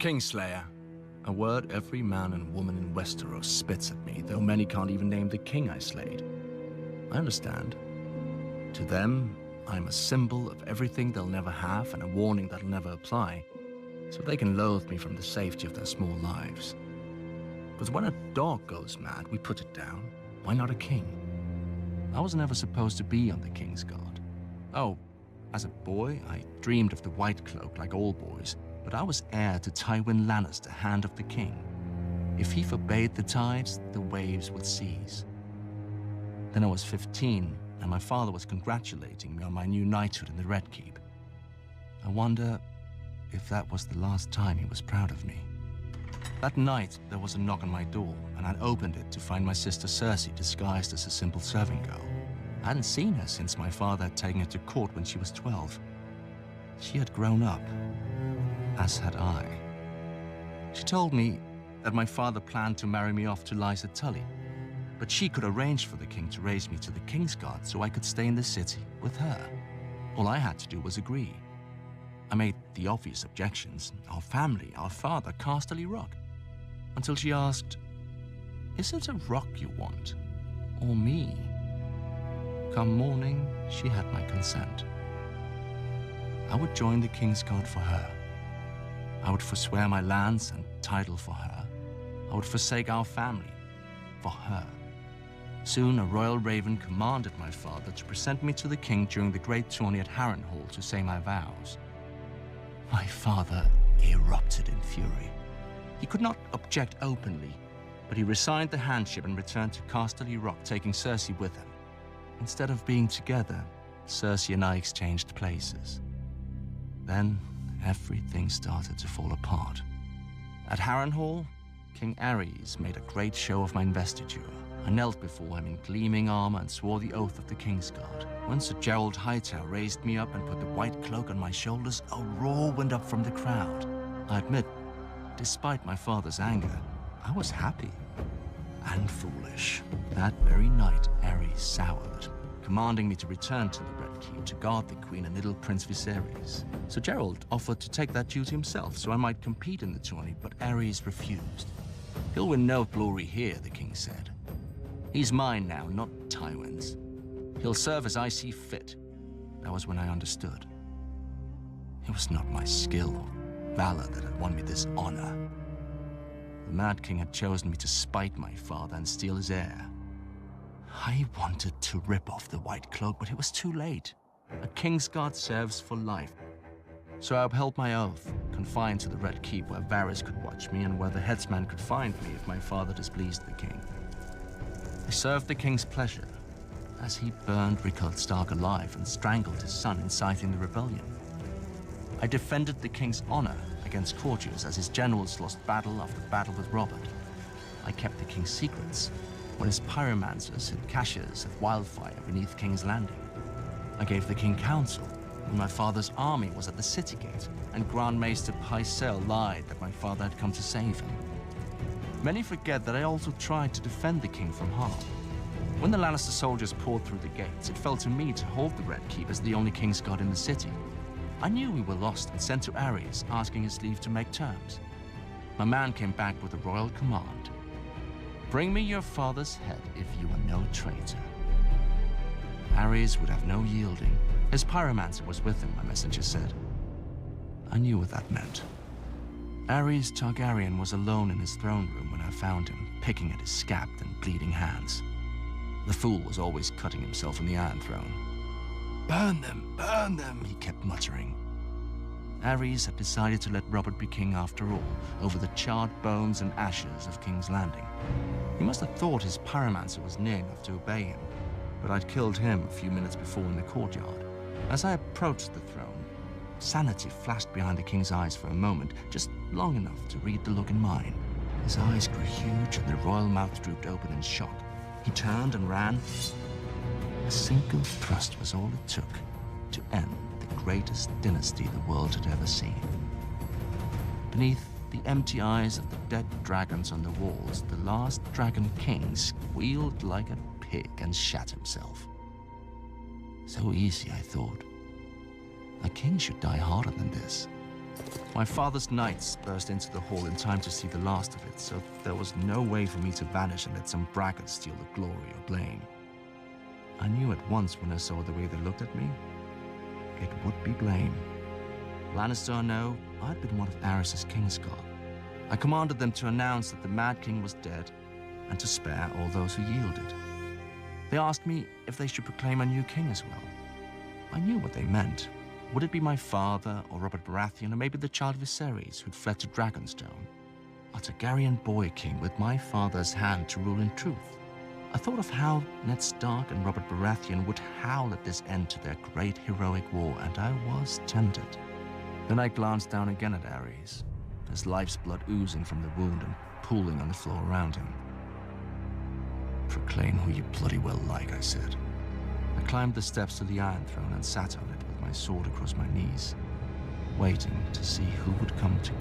Kingslayer. A word every man and woman in Westeros spits at me, though many can't even name the king I slayed. I understand. To them, I'm a symbol of everything they'll never have and a warning that'll never apply, so they can loathe me from the safety of their small lives. But when a dog goes mad, we put it down. Why not a king? I was never supposed to be on the King's Guard. Oh, as a boy, I dreamed of the White Cloak like all boys, but I was heir to Tywin Lannister, Hand of the King. If he forbade the tides, the waves would cease. Then I was 15, and my father was congratulating me on my new knighthood in the Red Keep. I wonder if that was the last time he was proud of me. That night, there was a knock on my door, and I opened it to find my sister Cersei disguised as a simple serving girl. I hadn't seen her since my father had taken her to court when she was 12. She had grown up, as had I. She told me that my father planned to marry me off to Lysa Tully, but she could arrange for the king to raise me to the King's Guard so I could stay in the city with her. All I had to do was agree. I made the obvious objections. Our family, our father, Casterly Rock. Until she asked, "Is it a rock you want, or me?" Come morning, she had my consent. I would join the King's Guard for her. I would forswear my lands and title for her. I would forsake our family for her. Soon, a royal raven commanded my father to present me to the king during the great tourney at Harrenhal to say my vows. My father erupted in fury. He could not object openly, but he resigned the handship and returned to Casterly Rock, taking Cersei with him. Instead of being together, Cersei and I exchanged places. Then, everything started to fall apart. At Harrenhal, King Aerys made a great show of my investiture. I knelt before him in gleaming armor and swore the oath of the King's Guard. When Sir Gerald Hightower raised me up and put the white cloak on my shoulders, a roar went up from the crowd. I admit, despite my father's anger, I was happy and foolish. That very night, Aerys soured, commanding me to return to the Red Keep to guard the Queen and little Prince Viserys. Sir Gerald offered to take that duty himself so I might compete in the tourney, but Aerys refused. "He'll win no glory here," the king said. "He's mine now, not Tywin's. He'll serve as I see fit." That was when I understood. It was not my skill or valor that had won me this honor. The Mad King had chosen me to spite my father and steal his heir. I wanted to rip off the white cloak, but it was too late. A King's Guard serves for life. So I upheld my oath, confined to the Red Keep where Varys could watch me and where the headsman could find me if my father displeased the king. I served the king's pleasure as he burned Rickard Stark alive and strangled his son, inciting the rebellion. I defended the king's honor against courtiers as his generals lost battle after battle with Robert. I kept the king's secrets when his pyromancers hid caches of wildfire beneath King's Landing. I gave the king counsel when my father's army was at the city gate and Grand Maester Pycelle lied that my father had come to save him. Many forget that I also tried to defend the king from harm. When the Lannister soldiers poured through the gates, it fell to me to hold the Red Keep as the only King's Guard in the city. I knew we were lost and sent to Aerys, asking his leave to make terms. My man came back with a royal command. "Bring me your father's head if you are no traitor." Aerys would have no yielding. His pyromancer was with him, my messenger said. I knew what that meant. Aerys Targaryen was alone in his throne room when I found him, picking at his scabbed and bleeding hands. The fool was always cutting himself on the Iron Throne. Burn them, he kept muttering. Aerys had decided to let Robert be king after all, over the charred bones and ashes of King's Landing. He must have thought his pyromancer was near enough to obey him, but I'd killed him a few minutes before in the courtyard. As I approached the throne, sanity flashed behind the king's eyes for a moment, just long enough to read the look in mine. His eyes grew huge and the royal mouth drooped open in shock. He turned and ran. A single thrust was all it took to end the greatest dynasty the world had ever seen. Beneath the empty eyes of the dead dragons on the walls, the last Dragon King squealed like a pig and shat himself. So easy, I thought. A king should die harder than this. My father's knights burst into the hall in time to see the last of it, so there was no way for me to vanish and let some braggart steal the glory or blame. I knew at once when I saw the way they looked at me, it would be blame. Lannister or no, I'd been one of Aerys's Kingsguard. I commanded them to announce that the Mad King was dead and to spare all those who yielded. They asked me if they should proclaim a new king as well. I knew what they meant. Would it be my father, or Robert Baratheon, or maybe the child Viserys who'd fled to Dragonstone? A Targaryen boy king with my father's hand to rule in truth. I thought of how Ned Stark and Robert Baratheon would howl at this end to their great heroic war, and I was tempted. Then I glanced down again at Aerys, his life's blood oozing from the wound and pooling on the floor around him. Proclaim who you bloody well like, I said. I climbed the steps to the Iron Throne and sat on it with my sword across my knees, waiting to see who would come to